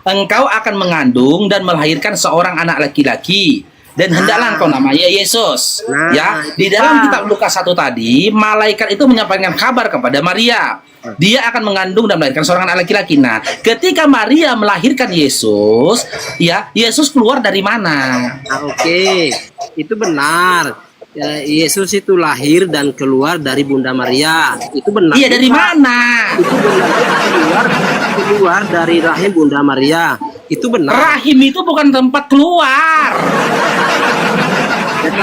Speaker 2: Engkau akan mengandung dan melahirkan seorang anak laki-laki dan hendaklah engkau namanya Yesus.
Speaker 9: Nah,
Speaker 2: Ya, di dalam kitab Lukas 1 tadi, malaikat itu menyampaikan kabar kepada Maria. Dia akan mengandung dan melahirkan seorang anak laki-laki. Nah, ketika Maria melahirkan Yesus, ya, Yesus keluar dari mana?
Speaker 9: Nah, oke, itu benar. Ya, Yesus itu lahir dan keluar dari Bunda Maria. Itu benar.
Speaker 2: Iya, dari mana?
Speaker 9: Itu benar. Keluar dari rahim Bunda Maria. Itu benar.
Speaker 2: Rahim itu bukan tempat keluar.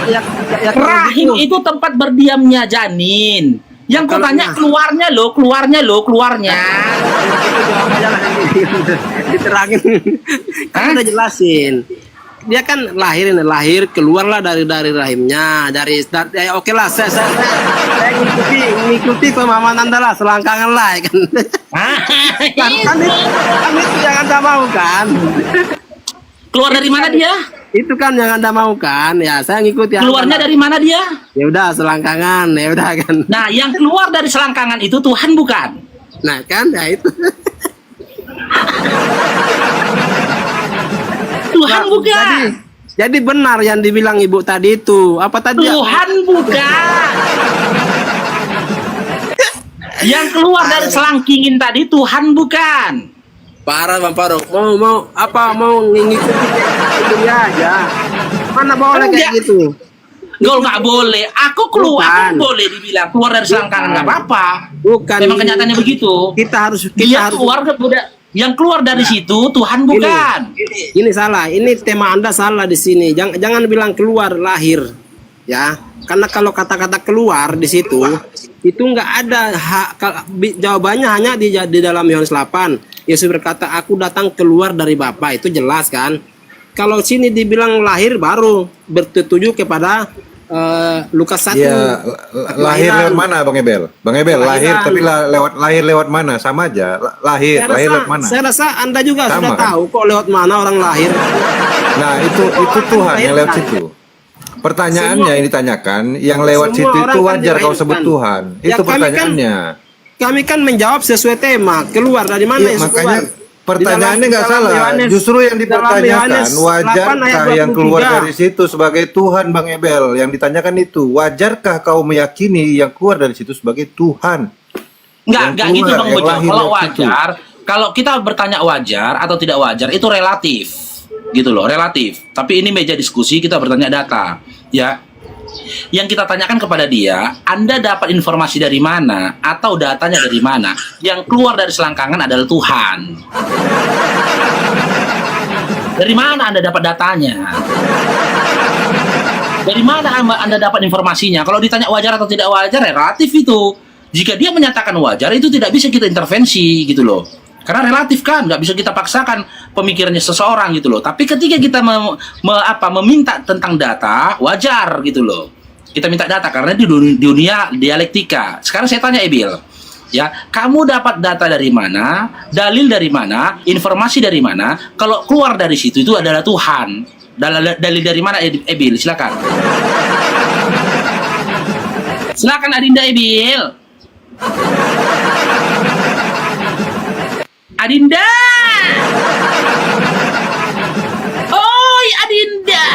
Speaker 9: Ya,
Speaker 2: Rahim itu tempat berdiamnya janin. Yang ku
Speaker 9: Kalau-
Speaker 2: tanya keluarnya.
Speaker 9: Diterangin. Kan
Speaker 2: Hah?
Speaker 9: udah jelasin. Dia kan lahir keluarlah dari rahimnya, ya oke lah, saya ngikuti pemahaman Anda lah, selangkangan lah ya kan. Kan itu yang Anda mau kan.
Speaker 2: Keluar dari mana dia?
Speaker 9: Itu kan yang Anda mau kan. Ya, saya ngikuti
Speaker 2: Keluarnya
Speaker 9: Anda.
Speaker 2: dari mana dia?
Speaker 9: Ya udah selangkangan, ya udah kan.
Speaker 2: Nah, yang keluar dari selangkangan itu Tuhan bukan?
Speaker 9: Nah, kan ya itu.
Speaker 2: Tuhan bukan.
Speaker 9: Jadi benar yang dibilang Ibu tadi itu. Apa tadi?
Speaker 2: Tuhan bukan. Yang keluar dari selangkingin tadi Tuhan bukan.
Speaker 9: Parah Bang Faruk. Mau ngikutin dia aja. Mana boleh kayak
Speaker 2: Enggak.
Speaker 9: gitu.
Speaker 2: Gol nggak boleh. Aku keluar,
Speaker 9: Bukan.
Speaker 2: aku boleh dibilang keluar dari selangkangan nggak apa-apa.
Speaker 9: Bukan.
Speaker 2: Memang kenyataannya begitu.
Speaker 9: Kita harus
Speaker 2: Dia keluar yang keluar dari situ Tuhan bukan.
Speaker 9: Ini salah. Ini tema Anda salah di sini. Jangan bilang keluar lahir. Ya. Karena kalau kata-kata keluar di situ itu nggak ada jawabannya hanya di dalam Yohanes 8. Yesus berkata, aku datang keluar dari Bapa. Itu jelas kan? Kalau sini dibilang lahir baru bertuju kepada Lukas 1.
Speaker 5: Iya, lahir lewat mana Bang Ebel? Bang Ebel lahir tapi lewat mana? Sama aja. Lahir lewat mana?
Speaker 9: Saya rasa Anda juga
Speaker 5: Sama,
Speaker 9: sudah
Speaker 5: kan?
Speaker 9: tahu kok lewat mana orang lahir.
Speaker 5: Nah, itu Tuhan yang lewat situ. Pertanyaannya yang ditanyakan, yang lewat
Speaker 9: Semua
Speaker 5: situ
Speaker 9: orang
Speaker 5: itu
Speaker 9: kan
Speaker 5: wajar kau
Speaker 9: dilahirkan.
Speaker 5: sebut Tuhan.
Speaker 9: Ya,
Speaker 5: Itu
Speaker 9: kami
Speaker 5: pertanyaannya.
Speaker 9: Kami kan menjawab sesuai tema. Keluar dari mana
Speaker 5: Iya,
Speaker 9: Yesus
Speaker 5: makanya
Speaker 9: keluar?
Speaker 5: pertanyaannya
Speaker 9: Di
Speaker 5: nggak
Speaker 9: dalam
Speaker 5: salah.
Speaker 9: Yohanes-
Speaker 5: Justru yang
Speaker 9: dalam
Speaker 5: dipertanyakan,
Speaker 9: Yohanes 8
Speaker 5: wajarkah
Speaker 9: ayat
Speaker 5: yang keluar
Speaker 9: 23?
Speaker 5: dari situ sebagai Tuhan, Bang Ebel? Yang ditanyakan itu, wajarkah kau meyakini yang keluar dari situ sebagai Tuhan?
Speaker 2: Enggak
Speaker 5: Yang
Speaker 2: gitu
Speaker 5: keluar,
Speaker 2: Bang
Speaker 5: yang
Speaker 2: Bojo.
Speaker 5: lahir
Speaker 2: Kalau
Speaker 5: dari situ.
Speaker 2: wajar, kalau kita bertanya wajar atau tidak wajar itu relatif. Gitu loh, relatif. Tapi ini meja diskusi, kita bertanya data. Ya. Yang kita tanyakan kepada dia, Anda dapat informasi dari mana atau datanya dari mana? Yang keluar dari selangkangan adalah Tuhan. Dari mana Anda dapat datanya? Dari mana Anda dapat informasinya? Kalau ditanya wajar atau tidak wajar, relatif itu. Jika dia menyatakan wajar, itu tidak bisa kita intervensi gitu loh. Karena relatif kan, nggak bisa kita paksakan pemikirannya seseorang gitu loh. Tapi ketika kita meminta tentang data, wajar gitu loh. Kita minta data karena di dunia dialektika. Sekarang saya tanya Ebil, ya, kamu dapat data dari mana, dalil dari mana, informasi dari mana? Kalau keluar dari situ itu adalah Tuhan. Dalil dari mana, Ebil? Silakan. Silakan Adinda Ebil. Adinda. Oi Adinda.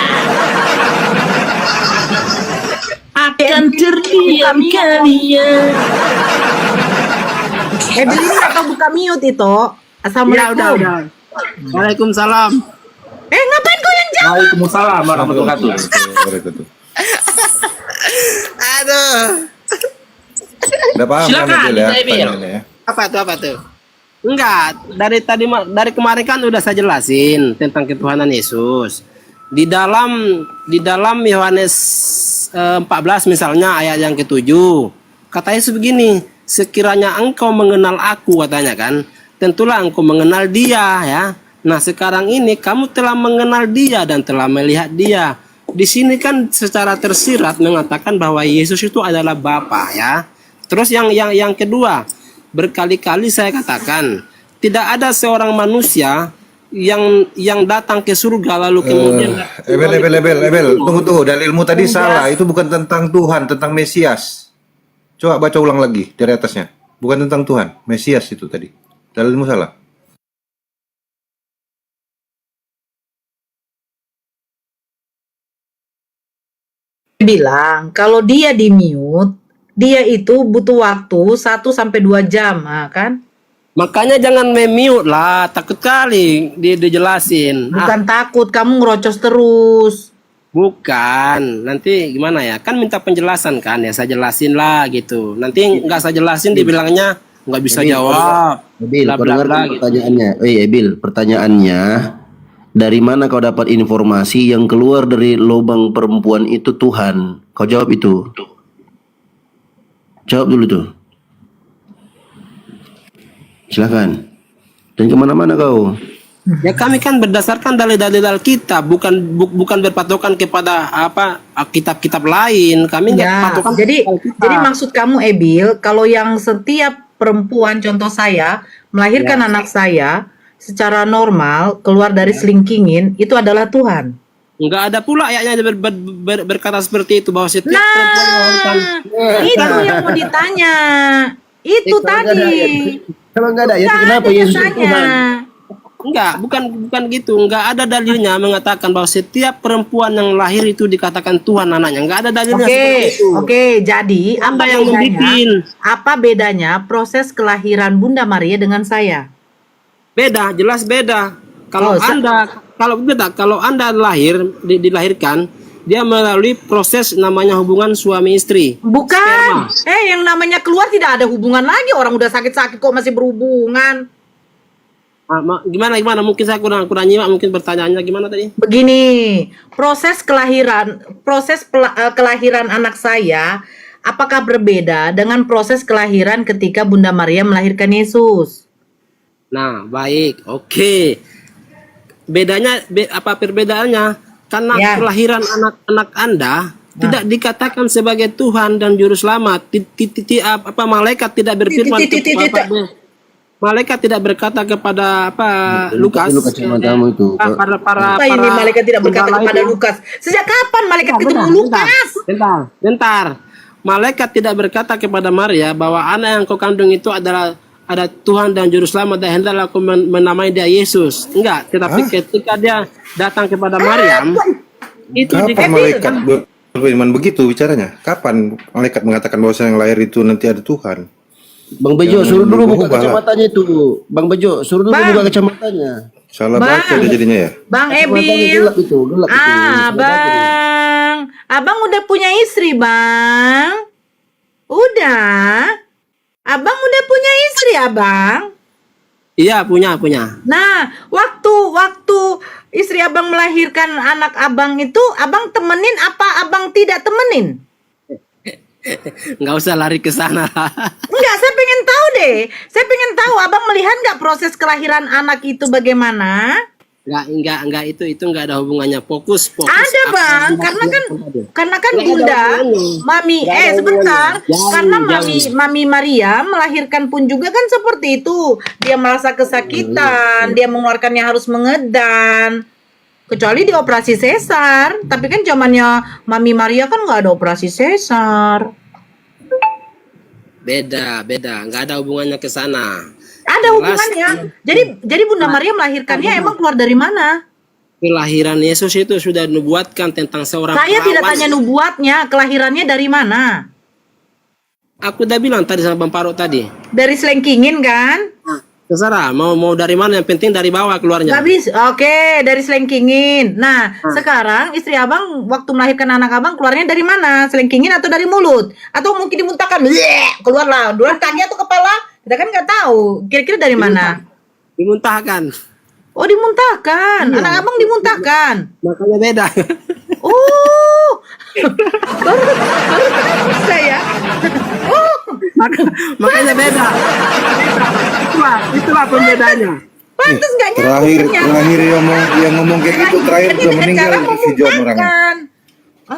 Speaker 2: Akan terdiam kalian.
Speaker 3: Evelyn atau buka mute itu? Assalamualaikum.
Speaker 9: Udah. Waalaikumsalam.
Speaker 3: Ngapain kau yang jawab?
Speaker 2: Waalaikumsalam warahmatullahi wabarakatuh.
Speaker 9: Aduh.
Speaker 5: Udah paham
Speaker 2: Silakan,
Speaker 5: kan Ebil ya?
Speaker 2: Ebil.
Speaker 5: Pertanyaannya ya?
Speaker 9: Apa tuh? Enggak, dari kemarin kan udah saya jelasin tentang ketuhanan Yesus. Di dalam Yohanes 14 misalnya ayat yang ke-7, kata Yesus begini, sekiranya engkau mengenal aku, katanya kan, tentulah engkau mengenal dia ya. Nah, sekarang ini kamu telah mengenal dia dan telah melihat dia. Di sini kan secara tersirat mengatakan bahwa Yesus itu adalah Bapa ya. Terus yang kedua, berkali-kali saya katakan tidak ada seorang manusia yang datang ke surga lalu kemudian
Speaker 5: Ebel, tunggu, dalilmu tadi salah. Itu bukan tentang Tuhan, tentang Mesias. Coba baca ulang lagi dari atasnya. Bukan tentang Tuhan, Mesias itu tadi. Dalilmu salah.
Speaker 3: Bilang kalau dia di mute, dia itu butuh waktu 1-2 jam, kan?
Speaker 9: makanya jangan memute lah, takut kali dijelasin.
Speaker 3: Bukan takut, kamu ngerocos terus.
Speaker 9: Bukan, nanti gimana ya? Kan minta penjelasan kan ya, saya jelasin lah gitu. Nanti nggak saya jelasin dibilangnya nggak bisa jawab.
Speaker 7: Ebil,
Speaker 9: Bla,
Speaker 7: kau
Speaker 9: bla,
Speaker 7: dengar
Speaker 9: bla,
Speaker 7: kan
Speaker 9: gitu.
Speaker 7: pertanyaannya? Ebil, pertanyaannya, dari mana kau dapat informasi yang keluar dari lubang perempuan itu Tuhan? Kau jawab itu. Jawab dulu tuh. Silakan. Dan kemana-mana kau?
Speaker 9: Ya kami kan berdasarkan dalil-dalil Alkitab, bukan berpatokan kepada kitab-kitab lain. Kami nggak
Speaker 3: Ya,
Speaker 9: patokan
Speaker 3: jadi
Speaker 9: Alkitab.
Speaker 3: maksud kamu Ebil, kalau yang setiap perempuan, contoh saya, melahirkan anak saya secara normal, keluar dari selingkingin, itu adalah Tuhan.
Speaker 9: Nggak ada pula ayatnya berkata seperti itu bahwa setiap perempuan melahirkan.
Speaker 3: Itu yang mau ditanya. Itu tadi.
Speaker 7: Kalau nggak ada ya, kenapa Yesus itu Tuhan?
Speaker 9: Enggak, bukan gitu. Enggak ada dalilnya mengatakan bahwa setiap perempuan yang lahir itu dikatakan Tuhan anaknya. Enggak ada dalilnya seperti itu.
Speaker 3: Oke, jadi
Speaker 9: Anda yang membikin.
Speaker 3: apa bedanya proses kelahiran Bunda Maria dengan saya?
Speaker 9: Beda, jelas beda. Kalau kalau Anda lahir dilahirkan, dia melalui proses namanya hubungan suami istri.
Speaker 3: Bukan. Yang namanya keluar tidak ada hubungan lagi. Orang udah sakit-sakit kok masih berhubungan.
Speaker 9: Gimana mungkin saya kurang nyimak, mungkin pertanyaannya gimana tadi?
Speaker 3: Begini, proses kelahiran anak saya apakah berbeda dengan proses kelahiran ketika Bunda Maria melahirkan Yesus?
Speaker 9: Nah, baik. Oke. Apa perbedaannya? Karena kelahiran anak-anak Anda tidak dikatakan sebagai Tuhan dan juru selamat. Malaikat tidak berfirman malaikat tidak berkata kepada Lukas.
Speaker 3: Ini malaikat tidak berkata kepada Lukas. Sejak kapan malaikat ketemu Lukas?
Speaker 9: Bentar. Malaikat tidak berkata kepada Maria bahwa anak yang kau kandung itu ada Tuhan dan juru selamat dan hendaklah aku menamai dia Yesus. Enggak, tetapi ketika dia datang kepada Maryam itu
Speaker 5: kapan malaikat berfirman begitu bicaranya? Kapan malaikat mengatakan bahwa yang lahir itu nanti ada Tuhan?
Speaker 7: Bang Bejo, suruh dulu buka kacamatanya itu. Bang Bejo, suruh dulu buka kacamatanya.
Speaker 5: Salah baca dia jadinya ya.
Speaker 3: Bang Ebil.
Speaker 7: Gelap itu.
Speaker 3: Bang Abang udah punya istri, Bang? Udah? Abang udah punya istri, Abang?
Speaker 9: Iya, punya.
Speaker 3: Nah, waktu istri Abang melahirkan anak Abang itu, Abang temenin apa Abang tidak temenin?
Speaker 9: Nggak usah lari ke sana.
Speaker 3: Enggak, saya pengen tahu deh. Saya pengen tahu Abang melihat nggak proses kelahiran anak itu bagaimana?
Speaker 9: Enggak, itu enggak ada hubungannya. Fokus.
Speaker 3: Ada, Bang, karena kan Bunda, Mami, sebentar, karena Mami Maria melahirkan pun juga kan seperti itu. Dia merasa kesakitan, dia mengeluarkannya harus mengedan. Kecuali di operasi sesar, tapi kan zamannya Mami Maria kan nggak ada operasi sesar.
Speaker 9: Beda, enggak ada hubungannya ke sana.
Speaker 3: Ada hubungannya. Jadi Bunda Maria melahirkannya emang keluar dari mana?
Speaker 9: Kelahiran Yesus itu sudah dinubuatkan tentang seorang
Speaker 3: Saya tidak
Speaker 9: perawan.
Speaker 3: tanya nubuatnya, kelahirannya dari mana?
Speaker 9: Aku udah bilang tadi sama Bang Faruk tadi.
Speaker 3: Dari selengkingin kan?
Speaker 9: Terserah, mau dari mana, yang penting dari bawah keluarnya.
Speaker 3: Nggak bisa. Oke, dari selengkingin. Nah, sekarang istri Abang waktu melahirkan anak Abang keluarnya dari mana? Selengkingin atau dari mulut? Atau mungkin dimuntahkan? Bleh, keluarlah. Dua kaki atau kepala? Kita kan nggak tahu. Kira-kira dari mana?
Speaker 9: Dimuntahkan.
Speaker 3: Oh, dimuntahkan. Anak Abang dimuntahkan.
Speaker 9: Makanya beda.
Speaker 3: Oh, baru saya. Oh,
Speaker 9: Makanya beda. Itulah pembedanya.
Speaker 3: pantas nggak nyambung.
Speaker 5: Terakhir yang ngomong kayak gitu terakhir udah meninggal si John orangnya.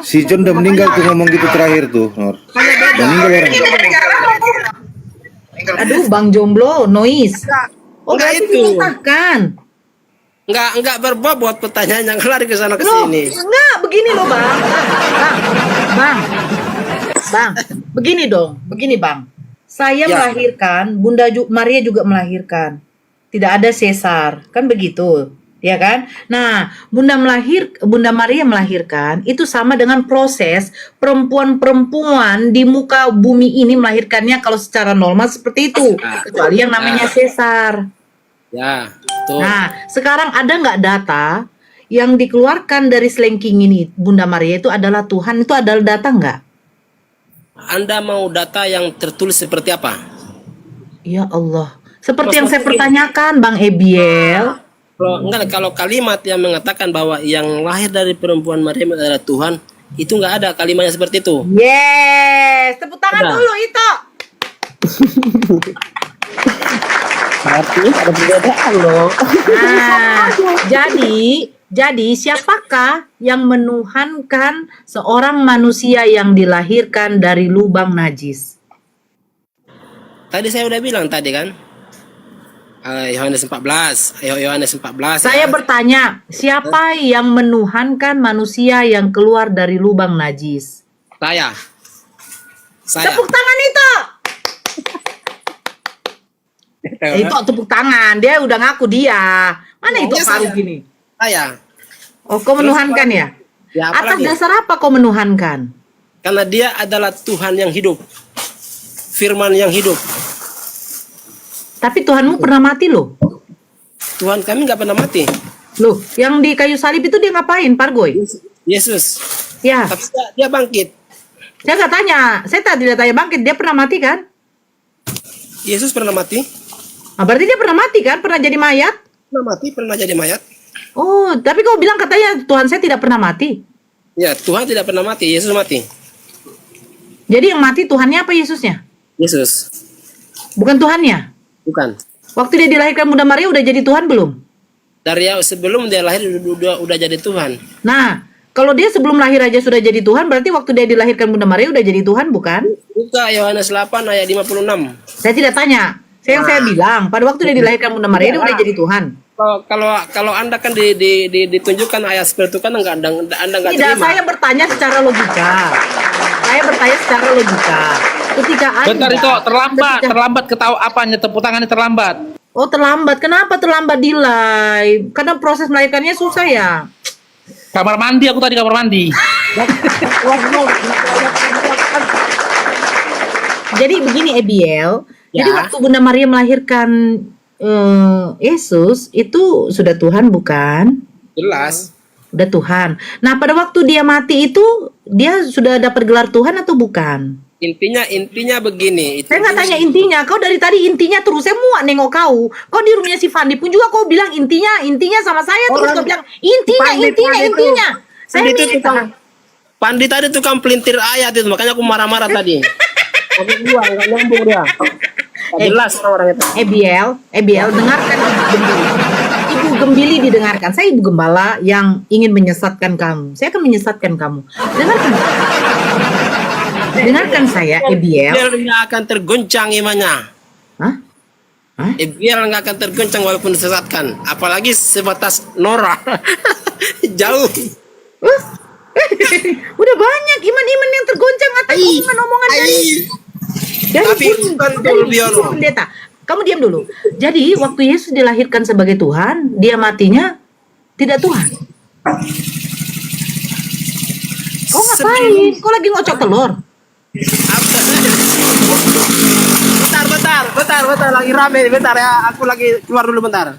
Speaker 5: Si John udah meninggal tuh ngomong gitu terakhir tuh, Nor. Udah meninggal orangnya.
Speaker 3: Aduh, Bang Jomblo, noise. Oh,
Speaker 9: Enggak
Speaker 3: berarti
Speaker 9: itu.
Speaker 3: dimuntahkan.
Speaker 9: Enggak berbobot pertanyaannya, lari ke sana ke
Speaker 3: Loh,
Speaker 9: sini.
Speaker 3: enggak, begini loh, Bang. Bang, begini dong, begini, Bang. Saya
Speaker 9: Ya.
Speaker 3: melahirkan, Maria juga melahirkan. Tidak ada sesar, kan begitu, ya kan? Nah, Bunda Maria melahirkan itu sama dengan proses perempuan-perempuan di muka bumi ini melahirkannya kalau secara normal seperti itu, kecuali yang namanya sesar.
Speaker 9: Ya, tuh.
Speaker 3: Nah, sekarang ada nggak data yang dikeluarkan dari selengking ini Bunda Maria itu adalah Tuhan, itu adalah data nggak?
Speaker 9: Anda mau data yang tertulis seperti apa?
Speaker 3: Ya Allah, seperti
Speaker 9: Mas,
Speaker 3: yang saya
Speaker 9: mungkin-
Speaker 3: pertanyakan, Bang Ebiel.
Speaker 9: Kalau kalimat yang mengatakan bahwa yang lahir dari perempuan Maria adalah Tuhan, itu nggak ada kalimatnya seperti itu.
Speaker 3: Yes, tepuk tangan
Speaker 9: Ada.
Speaker 3: dulu itu.
Speaker 9: Berarti ada perbedaan loh.
Speaker 3: Nah, jadi siapakah yang menuhankan seorang manusia yang dilahirkan dari lubang najis?
Speaker 9: Tadi saya udah bilang tadi kan. Yohanes 14.
Speaker 3: Saya
Speaker 9: ya.
Speaker 3: bertanya, siapa yang menuhankan manusia yang keluar dari lubang najis?
Speaker 9: Saya.
Speaker 3: Tepuk tangan itu. Itu tepuk tangan, dia udah ngaku dia. Mana itu
Speaker 9: Iya,
Speaker 3: paru
Speaker 9: saya.
Speaker 3: gini?
Speaker 9: Saya.
Speaker 3: Oh, kau menuhankan ya?
Speaker 9: Ya,
Speaker 3: Atas
Speaker 9: apalagi?
Speaker 3: dasar apa kau menuhankan?
Speaker 9: Karena dia adalah Tuhan yang hidup. Firman yang hidup.
Speaker 3: Tapi Tuhanmu pernah mati loh.
Speaker 9: Tuhan kami nggak pernah mati.
Speaker 3: Loh, yang di kayu salib itu dia ngapain, Pargoy?
Speaker 9: Yesus.
Speaker 3: Ya,
Speaker 9: Tapi dia bangkit.
Speaker 3: saya nggak tanya. Saya tidak tanya bangkit. Dia pernah mati kan?
Speaker 9: Yesus pernah mati.
Speaker 3: Nah, berarti dia pernah mati kan? Pernah jadi mayat?
Speaker 9: Pernah jadi mayat.
Speaker 3: Oh, tapi kau bilang katanya Tuhan saya tidak pernah mati.
Speaker 9: Ya, Tuhan tidak pernah mati. Yesus mati.
Speaker 3: Jadi yang mati Tuhannya apa Yesusnya?
Speaker 9: Yesus.
Speaker 3: Bukan Tuhannya.
Speaker 9: Bukan.
Speaker 3: Waktu dia dilahirkan Bunda Maria udah jadi Tuhan belum?
Speaker 9: Dari sebelum dia lahir udah jadi Tuhan.
Speaker 3: Nah, kalau dia sebelum lahir aja sudah jadi Tuhan, berarti waktu dia dilahirkan Bunda Maria udah jadi Tuhan, bukan?
Speaker 9: Buka Yohanes 8 ayat 56.
Speaker 3: Saya tidak tanya. Saya bilang, pada waktu dia dilahirkan Bunda Maria dia udah jadi Tuhan.
Speaker 9: Kalau Anda kan ditunjukkan ayat seperti itu kan Anda nggak
Speaker 3: Tidak,
Speaker 9: terima.
Speaker 3: saya bertanya secara logika. Saya bertanya secara logika. Ketika Anda
Speaker 2: Bentar itu terlambat,
Speaker 3: ketika-
Speaker 2: terlambat ketahui apanya tepuk tangannya terlambat.
Speaker 3: Oh, terlambat. Kenapa terlambat di live? Karena proses melahirkannya susah ya.
Speaker 2: Kamar mandi aku tadi kamar mandi.
Speaker 3: Jadi begini Ebiel. Jadi
Speaker 9: Ya.
Speaker 3: waktu Bunda Maria melahirkan Yesus itu sudah Tuhan bukan?
Speaker 9: Jelas.
Speaker 3: Udah Tuhan. Nah pada waktu dia mati itu dia sudah dapat gelar Tuhan atau bukan?
Speaker 9: Intinya begini.
Speaker 3: Saya nggak tanya intinya. Kau dari tadi intinya terus. Saya muak nengok kau. Kau di rumahnya si Fandi pun juga kau bilang intinya sama saya terus kau bilang intinya. Saya
Speaker 9: Pandi tadi tukang pelintir ayat itu, makanya aku marah-marah tadi. Aku gua nggak nyambung dia. Jelas orang itu.
Speaker 3: Biel, dengarkan Ibu Gembili didengarkan. Saya Ibu Gembala yang ingin menyesatkan kamu. Saya akan menyesatkan kamu. Dengarkan saya, Biel.
Speaker 9: Biel nggak akan tergoncang imannya.
Speaker 3: Hah?
Speaker 9: Biel nggak akan tergoncang walaupun disesatkan. Apalagi sebatas Nora. Jauh.
Speaker 3: Udah banyak iman-iman yang tergoncang atas omongan-omongan dari
Speaker 9: Tapi bukan Biono.
Speaker 3: pendeta. Kamu diam dulu. Jadi waktu Yesus dilahirkan sebagai Tuhan, dia matinya tidak Tuhan. Kau ngapain? Kau lagi ngocok telur?
Speaker 9: Bentar, lagi rame, bentar ya, aku lagi keluar dulu bentar.